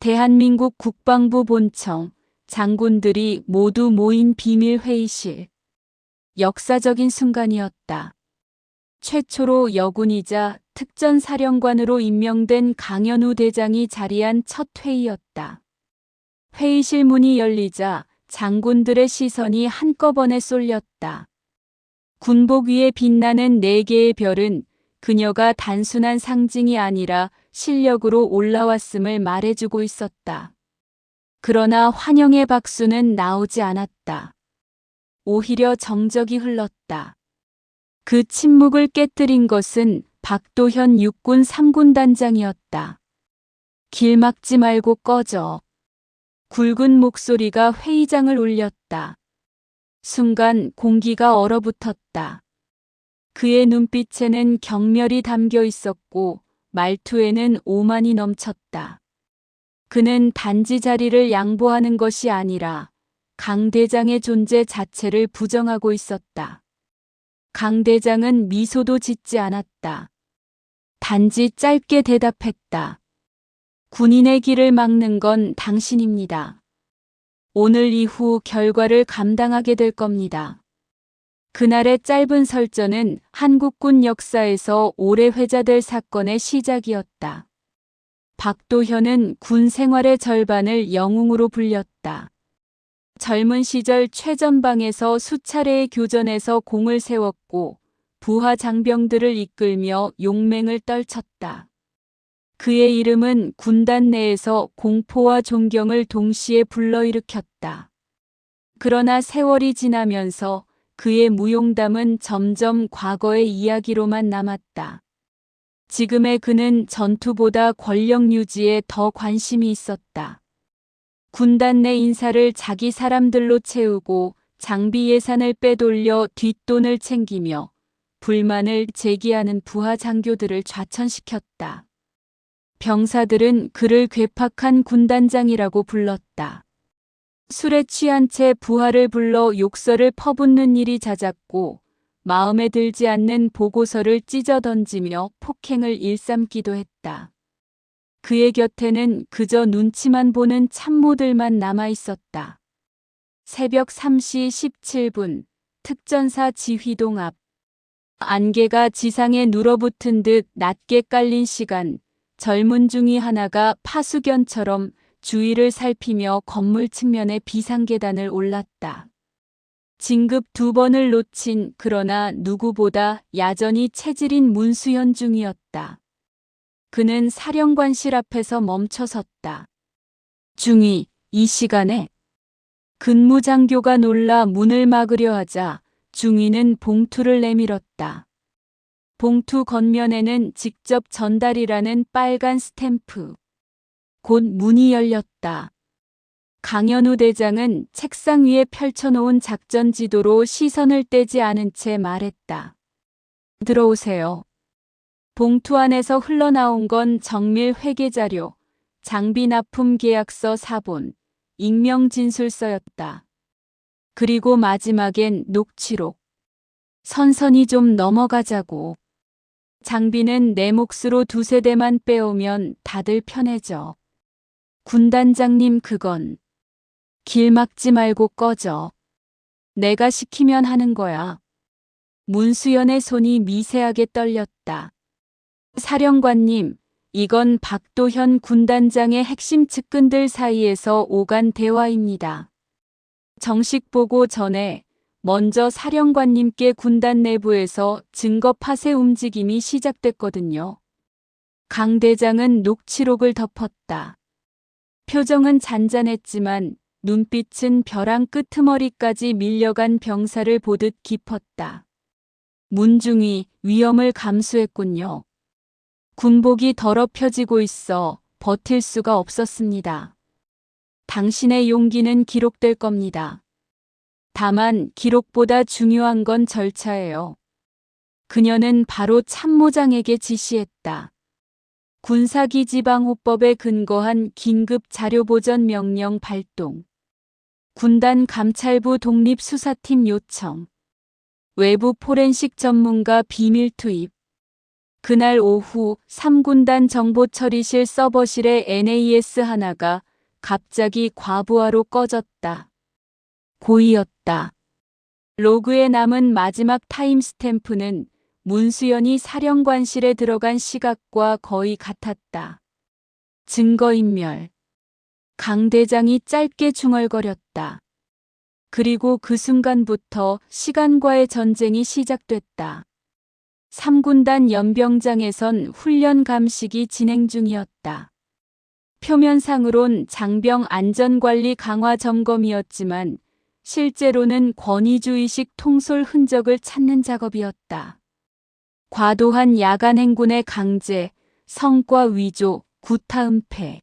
대한민국 국방부 본청, 장군들이 모두 모인 비밀 회의실. 역사적인 순간이었다. 최초로 여군이자 특전사령관으로 임명된 강현우 대장이 자리한 첫 회의였다. 회의실 문이 열리자 장군들의 시선이 한꺼번에 쏠렸다. 군복 위에 빛나는 4개의 별은 그녀가 단순한 상징이 아니라 실력으로 올라왔음을 말해주고 있었다. 그러나 환영의 박수는 나오지 않았다. 오히려 정적이 흘렀다. 그 침묵을 깨뜨린 것은 박도현 육군 3군 단장이었다. 길 막지 말고 꺼져. 굵은 목소리가 회의장을 울렸다. 순간 공기가 얼어붙었다. 그의 눈빛에는 경멸이 담겨 있었고 말투에는 오만이 넘쳤다. 그는 단지 자리를 양보하는 것이 아니라 강 대장의 존재 자체를 부정하고 있었다. 강 대장은 미소도 짓지 않았다. 단지 짧게 대답했다. 군인의 길을 막는 건 당신입니다. 오늘 이후 결과를 감당하게 될 겁니다. 그날의 짧은 설전은 한국군 역사에서 오래 회자될 사건의 시작이었다. 박도현은 군 생활의 절반을 영웅으로 불렸다. 젊은 시절 최전방에서 수차례의 교전에서 공을 세웠고 부하 장병들을 이끌며 용맹을 떨쳤다. 그의 이름은 군단 내에서 공포와 존경을 동시에 불러일으켰다. 그러나 세월이 지나면서 그의 무용담은 점점 과거의 이야기로만 남았다. 지금의 그는 전투보다 권력 유지에 더 관심이 있었다. 군단 내 인사를 자기 사람들로 채우고 장비 예산을 빼돌려 뒷돈을 챙기며 불만을 제기하는 부하 장교들을 좌천시켰다. 병사들은 그를 괴팍한 군단장이라고 불렀다. 술에 취한 채 부하를 불러 욕설을 퍼붓는 일이 잦았고 마음에 들지 않는 보고서를 찢어 던지며 폭행을 일삼기도 했다. 그의 곁에는 그저 눈치만 보는 참모들만 남아 있었다. 새벽 3시 17분 특전사 지휘동 앞. 안개가 지상에 눌어붙은 듯 낮게 깔린 시간. 젊은 중이 하나가 파수견처럼 주위를 살피며 건물 측면의 비상계단을 올랐다. 진급 2번을 놓친 그러나 누구보다 야전이 체질인 문수현 중이었다. 그는 사령관실 앞에서 멈춰섰다. 중이, 이 시간에? 근무장교가 놀라 문을 막으려 하자 중위는 봉투를 내밀었다. 봉투 겉면에는 직접 전달이라는 빨간 스탬프. 곧 문이 열렸다. 강현우 대장은 책상 위에 펼쳐놓은 작전 지도로 시선을 떼지 않은 채 말했다. 들어오세요. 봉투 안에서 흘러나온 건 정밀 회계 자료, 장비 납품 계약서 사본, 익명 진술서였다. 그리고 마지막엔 녹취록. 선선히 좀 넘어가자고. 장비는 내 몫으로 2세대만 빼오면 다들 편해져. 군단장님 그건. 길 막지 말고 꺼져. 내가 시키면 하는 거야. 문수연의 손이 미세하게 떨렸다. 사령관님, 이건 박도현 군단장의 핵심 측근들 사이에서 오간 대화입니다. 정식 보고 전에 먼저 사령관님께 군단 내부에서 증거 파쇄 움직임이 시작됐거든요. 강 대장은 녹취록을 덮었다. 표정은 잔잔했지만 눈빛은 벼랑 끄트머리까지 밀려간 병사를 보듯 깊었다. 문중이 위험을 감수했군요. 군복이 더럽혀지고 있어 버틸 수가 없었습니다. 당신의 용기는 기록될 겁니다. 다만 기록보다 중요한 건 절차예요. 그녀는 바로 참모장에게 지시했다. 군사기지방호법에 근거한 긴급 자료보전 명령 발동. 군단 감찰부 독립수사팀 요청. 외부 포렌식 전문가 비밀 투입. 그날 오후 3군단 정보처리실 서버실의 NAS 하나가 갑자기 과부하로 꺼졌다. 고이였다. 로그에 남은 마지막 타임스탬프는 문수연이 사령관실에 들어간 시각과 거의 같았다. 증거인멸. 강 대장이 짧게 중얼거렸다. 그리고 그 순간부터 시간과의 전쟁이 시작됐다. 3군단 연병장에선 훈련 감식이 진행 중이었다. 표면상으론 장병 안전관리 강화 점검이었지만 실제로는 권위주의식 통솔 흔적을 찾는 작업이었다. 과도한 야간 행군의 강제, 성과 위조, 구타 은폐.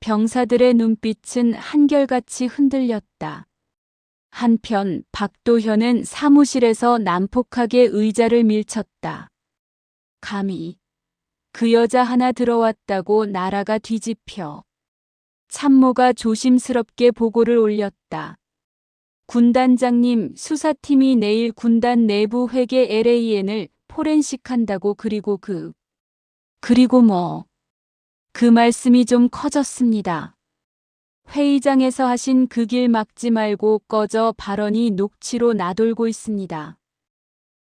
병사들의 눈빛은 한결같이 흔들렸다. 한편 박도현은 사무실에서 난폭하게 의자를 밀쳤다. 감히 그 여자 하나 들어왔다고 나라가 뒤집혀. 참모가 조심스럽게 보고를 올렸다. 군단장님, 수사팀이 내일 군단 내부 회계 LAN을 포렌식한다고. 그리고 뭐. 그 말씀이 좀 커졌습니다. 회의장에서 하신 그 길 막지 말고 꺼져. 발언이 녹취로 나돌고 있습니다.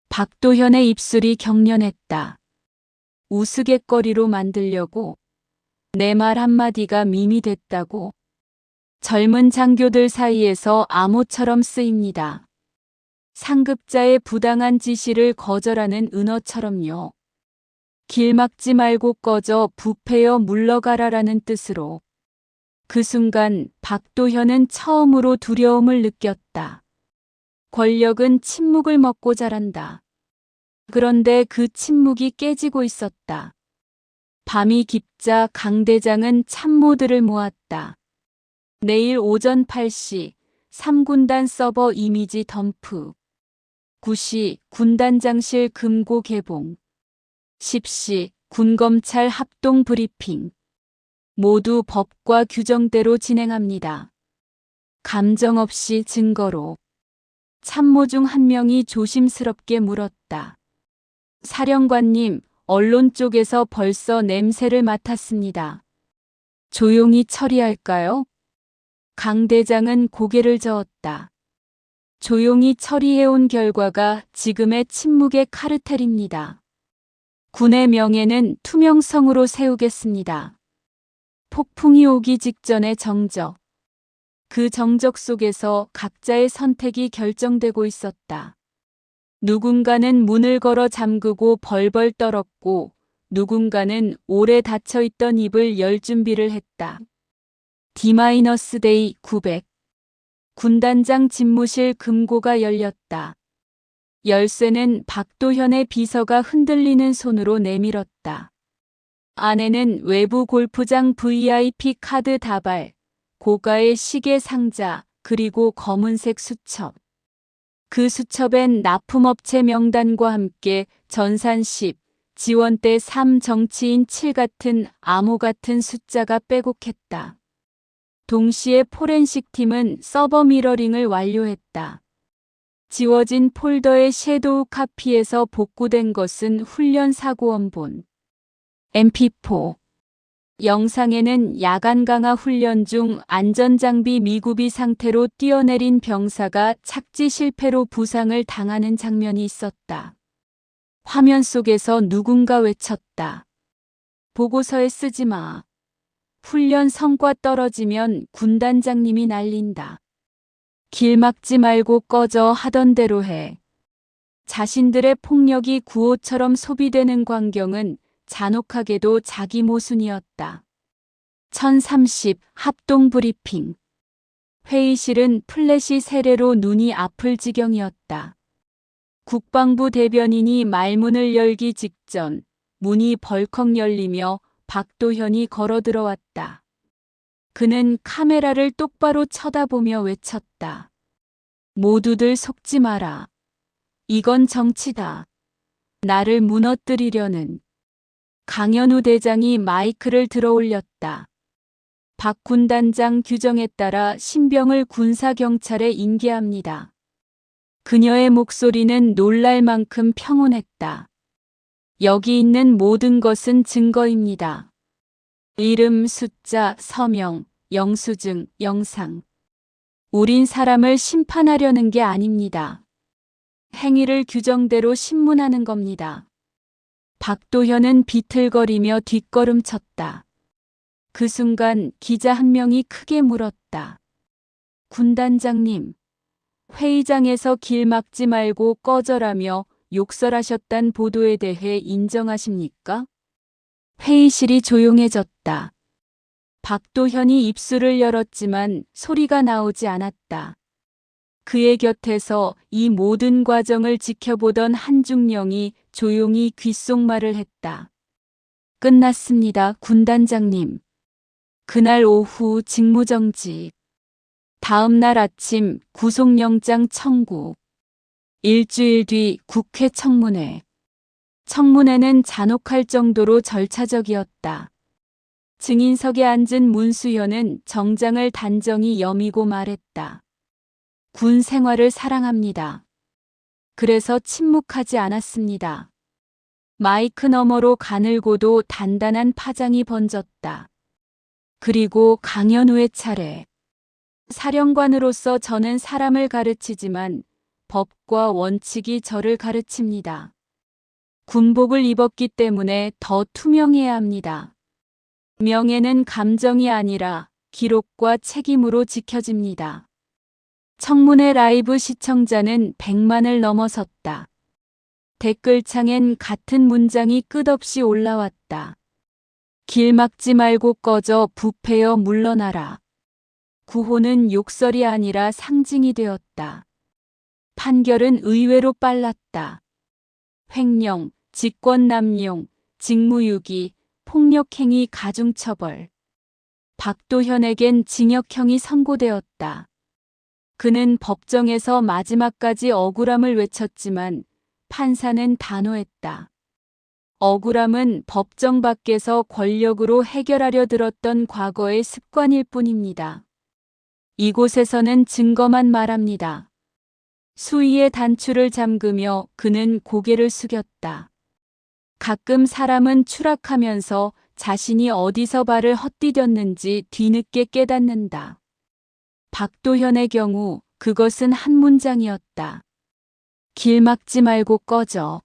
박도현의 입술이 경련했다. 우스갯거리로 만들려고. 내 말 한마디가 밈이 됐다고. 젊은 장교들 사이에서 암호처럼 쓰입니다. 상급자의 부당한 지시를 거절하는 은어처럼요. 길 막지 말고 꺼져 부패여 물러가라라는 뜻으로. 그 순간 박도현은 처음으로 두려움을 느꼈다. 권력은 침묵을 먹고 자란다. 그런데 그 침묵이 깨지고 있었다. 밤이 깊자 강 대장은 참모들을 모았다. 내일 오전 8시 3군단 서버 이미지 덤프. 9시 군단장실 금고 개봉. 10시 군검찰 합동 브리핑. 모두 법과 규정대로 진행합니다. 감정 없이 증거로. 참모 중 한 명이 조심스럽게 물었다. 사령관님, 언론 쪽에서 벌써 냄새를 맡았습니다. 조용히 처리할까요? 강 대장은 고개를 저었다. 조용히 처리해온 결과가 지금의 침묵의 카르텔입니다. 군의 명예는 투명성으로 세우겠습니다. 폭풍이 오기 직전의 정적. 그 정적 속에서 각자의 선택이 결정되고 있었다. 누군가는 문을 걸어 잠그고 벌벌 떨었고 누군가는 오래 닫혀있던 입을 열 준비를 했다. D-데이 900. 군단장 집무실 금고가 열렸다. 열쇠는 박도현의 비서가 흔들리는 손으로 내밀었다. 안에는 외부 골프장 VIP 카드 다발, 고가의 시계 상자, 그리고 검은색 수첩. 그 수첩엔 납품업체 명단과 함께 전산 10, 지원대 3, 정치인 7 같은 암호 같은 숫자가 빼곡했다. 동시에 포렌식 팀은 서버 미러링을 완료했다. 지워진 폴더의 섀도우 카피에서 복구된 것은 훈련 사고 원본. MP4. 영상에는 야간 강화 훈련 중 안전장비 미구비 상태로 뛰어내린 병사가 착지 실패로 부상을 당하는 장면이 있었다. 화면 속에서 누군가 외쳤다. 보고서에 쓰지 마. 훈련 성과 떨어지면 군단장님이 날린다. 길 막지 말고 꺼져 하던 대로 해. 자신들의 폭력이 구호처럼 소비되는 광경은 잔혹하게도 자기 모순이었다. 1030 합동 브리핑. 회의실은 플래시 세례로 눈이 아플 지경이었다. 국방부 대변인이 말문을 열기 직전 문이 벌컥 열리며 박도현이 걸어 들어왔다. 그는 카메라를 똑바로 쳐다보며 외쳤다. 모두들 속지 마라. 이건 정치다. 나를 무너뜨리려는. 강현우 대장이 마이크를 들어 올렸다. 박 군단장 규정에 따라 신병을 군사경찰에 인계합니다. 그녀의 목소리는 놀랄 만큼 평온했다. 여기 있는 모든 것은 증거입니다. 이름, 숫자, 서명, 영수증, 영상. 우린 사람을 심판하려는 게 아닙니다. 행위를 규정대로 신문하는 겁니다. 박도현은 비틀거리며 뒷걸음쳤다. 그 순간 기자 한 명이 크게 물었다. 군단장님, 회의장에서 길 막지 말고 꺼져라며 욕설하셨단 보도에 대해 인정하십니까? 회의실이 조용해졌다. 박도현이 입술을 열었지만 소리가 나오지 않았다. 그의 곁에서 이 모든 과정을 지켜보던 한중령이 조용히 귓속말을 했다. 끝났습니다, 군단장님. 그날 오후 직무정지. 다음 날 아침 구속영장 청구. 일주일 뒤 국회 청문회. 청문회는 잔혹할 정도로 절차적이었다. 증인석에 앉은 문수현은 정장을 단정히 여미고 말했다. 군 생활을 사랑합니다. 그래서 침묵하지 않았습니다. 마이크 너머로 가늘고도 단단한 파장이 번졌다. 그리고 강연우의 차례. 사령관으로서 저는 사람을 가르치지만 법과 원칙이 저를 가르칩니다. 군복을 입었기 때문에 더 투명해야 합니다. 명예는 감정이 아니라 기록과 책임으로 지켜집니다. 청문회 라이브 시청자는 100만을 넘어섰다. 댓글창엔 같은 문장이 끝없이 올라왔다. 길 막지 말고 꺼져 부패여 물러나라. 구호는 욕설이 아니라 상징이 되었다. 판결은 의외로 빨랐다. 횡령, 직권남용, 직무유기, 폭력행위 가중처벌. 박도현에겐 징역형이 선고되었다. 그는 법정에서 마지막까지 억울함을 외쳤지만 판사는 단호했다. 억울함은 법정 밖에서 권력으로 해결하려 들었던 과거의 습관일 뿐입니다. 이곳에서는 증거만 말합니다. 수위의 단추를 잠그며 그는 고개를 숙였다. 가끔 사람은 추락하면서 자신이 어디서 발을 헛디뎠는지 뒤늦게 깨닫는다. 박도현의 경우 그것은 한 문장이었다. 길 막지 말고 꺼져.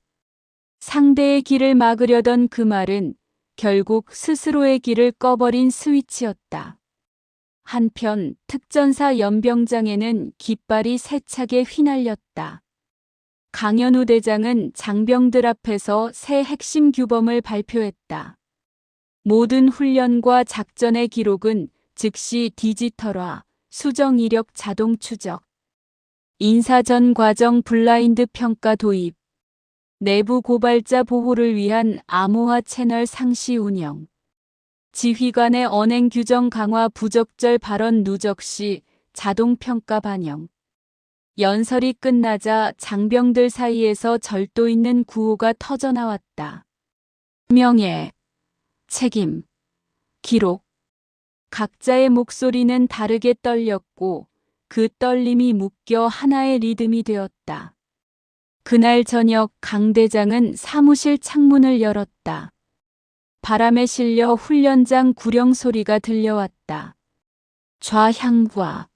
상대의 길을 막으려던 그 말은 결국 스스로의 길을 꺼버린 스위치였다. 한편 특전사 연병장에는 깃발이 세차게 휘날렸다. 강연우 대장은 장병들 앞에서 새 핵심 규범을 발표했다. 모든 훈련과 작전의 기록은 즉시 디지털화, 수정 이력 자동 추적, 인사 전 과정 블라인드 평가 도입, 내부 고발자 보호를 위한 암호화 채널 상시 운영, 지휘관의 언행 규정 강화 부적절 발언 누적 시 자동 평가 반영. 연설이 끝나자 장병들 사이에서 절도 있는 구호가 터져나왔다. 명예, 책임, 기록. 각자의 목소리는 다르게 떨렸고 그 떨림이 묶여 하나의 리듬이 되었다. 그날 저녁 강 대장은 사무실 창문을 열었다. 바람에 실려 훈련장 구령 소리가 들려왔다. 좌향과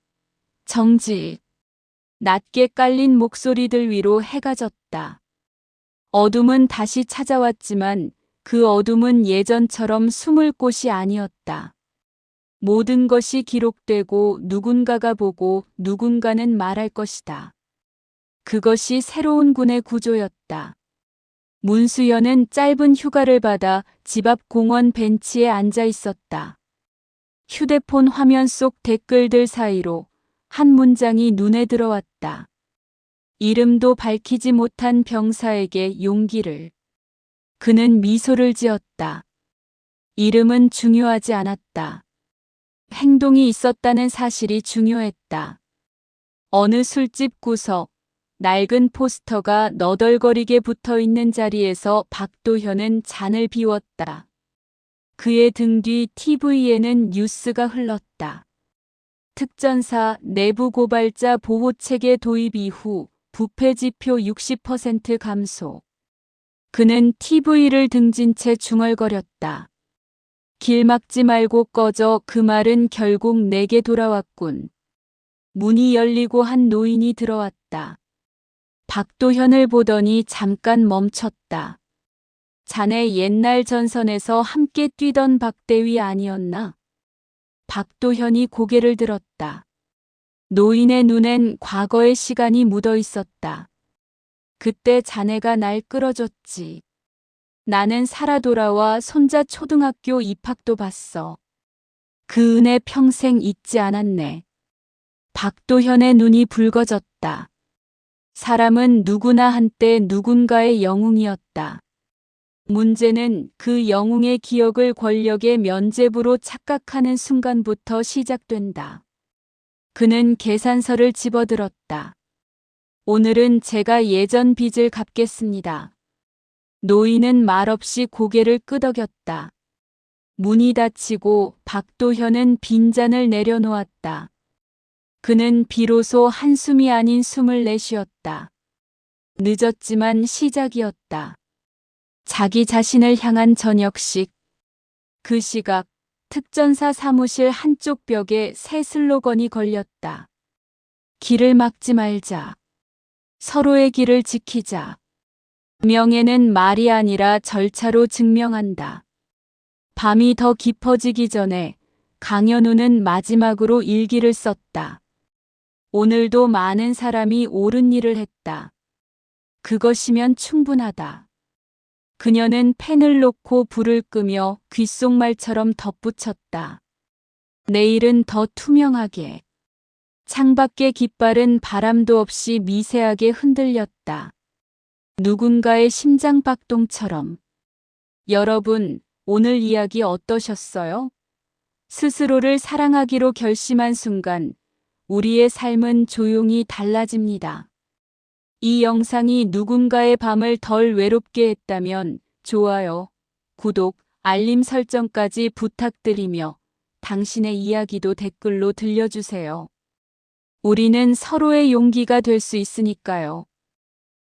정지. 낮게 깔린 목소리들 위로 해가 졌다. 어둠은 다시 찾아왔지만 그 어둠은 예전처럼 숨을 곳이 아니었다. 모든 것이 기록되고 누군가가 보고 누군가는 말할 것이다. 그것이 새로운 군의 구조였다. 문수연은 짧은 휴가를 받아 집 앞 공원 벤치에 앉아 있었다. 휴대폰 화면 속 댓글들 사이로 한 문장이 눈에 들어왔다. 이름도 밝히지 못한 병사에게 용기를. 그는 미소를 지었다. 이름은 중요하지 않았다. 행동이 있었다는 사실이 중요했다. 어느 술집 구석, 낡은 포스터가 너덜거리게 붙어있는 자리에서 박도현은 잔을 비웠다. 그의 등 뒤 TV에는 뉴스가 흘렀다. 특전사 내부 고발자 보호체계 도입 이후 부패지표 60% 감소. 그는 TV를 등진 채 중얼거렸다. 길 막지 말고 꺼져. 그 말은 결국 내게 돌아왔군. 문이 열리고 한 노인이 들어왔다. 박도현을 보더니 잠깐 멈췄다. 자네 옛날 전선에서 함께 뛰던 박대위 아니었나? 박도현이 고개를 들었다. 노인의 눈엔 과거의 시간이 묻어 있었다. 그때 자네가 날 끌어줬지. 나는 살아 돌아와 손자 초등학교 입학도 봤어. 그 은혜 평생 잊지 않았네. 박도현의 눈이 붉어졌다. 사람은 누구나 한때 누군가의 영웅이었다. 문제는 그 영웅의 기억을 권력의 면죄부로 착각하는 순간부터 시작된다. 그는 계산서를 집어들었다. 오늘은 제가 예전 빚을 갚겠습니다. 노인은 말없이 고개를 끄덕였다. 문이 닫히고 박도현은 빈잔을 내려놓았다. 그는 비로소 한숨이 아닌 숨을 내쉬었다. 늦었지만 시작이었다. 자기 자신을 향한 저녁식. 그 시각 특전사 사무실 한쪽 벽에 새 슬로건이 걸렸다. 길을 막지 말자. 서로의 길을 지키자. 명예는 말이 아니라 절차로 증명한다. 밤이 더 깊어지기 전에 강현우는 마지막으로 일기를 썼다. 오늘도 많은 사람이 옳은 일을 했다. 그것이면 충분하다. 그녀는 펜을 놓고 불을 끄며 귓속말처럼 덧붙였다. 내일은 더 투명하게. 창밖의 깃발은 바람도 없이 미세하게 흔들렸다. 누군가의 심장박동처럼. 여러분, 오늘 이야기 어떠셨어요? 스스로를 사랑하기로 결심한 순간, 우리의 삶은 조용히 달라집니다. 이 영상이 누군가의 밤을 덜 외롭게 했다면 좋아요, 구독, 알림 설정까지 부탁드리며 당신의 이야기도 댓글로 들려주세요. 우리는 서로의 용기가 될 수 있으니까요.